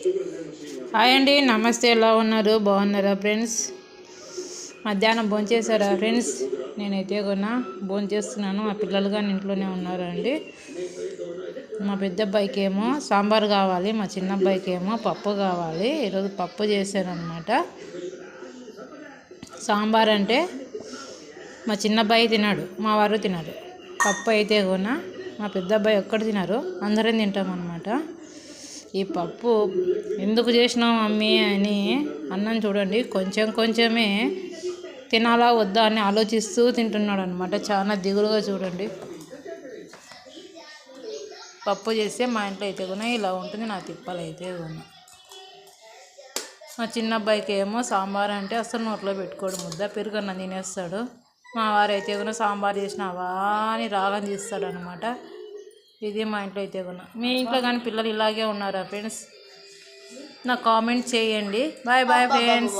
Hi అండి, నమస్తే. ఎలా ఉన్నారు? బాగున్నారా ఫ్రెండ్స్? మధ్యాహ్నం భోంచేశారా ఫ్రెండ్స్? నేనైతే కొన్నా భోంచేస్తున్నాను. మా పిల్లలు కానీ ఇంట్లోనే ఉన్నారండి. మా పెద్ద అబ్బాయికి ఏమో సాంబార్ కావాలి, మా చిన్న అబ్బాయికి ఏమో పప్పు కావాలి. ఈరోజు పప్పు చేశానమాట. సాంబార్ అంటే మా చిన్న అబ్బాయి తినాడు, మా వారు తినాడు. పప్పు అయితే కొన్నా మా పెద్ద అబ్బాయి ఒక్కడు తినారు, అందరం తింటామన్నమాట. ఈ పప్పు ఎందుకు చేసినావు మమ్మీ అని అన్నం చూడండి కొంచెం కొంచెమే తినాలా వద్దా అని ఆలోచిస్తూ తింటున్నాడు అనమాట. చాలా దిగులుగా చూడండి. పప్పు చేస్తే మా ఇంట్లో అయితే కూడా ఇలా ఉంటుంది. నా తిప్పలు అయితే కూడా. మా చిన్న అబ్బాయికి ఏమో సాంబార్ అంటే అసలు నోట్లో పెట్టుకోడు, ముద్ద పెరుగన్న తినేస్తాడు. మా వారైతే కూడా సాంబార్ చేసినావా అని రాగం తీస్తాడు అనమాట. ఇది మా ఇంట్లో అయితే కూడా. మీ ఇంట్లో కానీ పిల్లలు ఇలాగే ఉన్నారా ఫ్రెండ్స్? నాకు కామెంట్ చేయండి. Bye bye friends.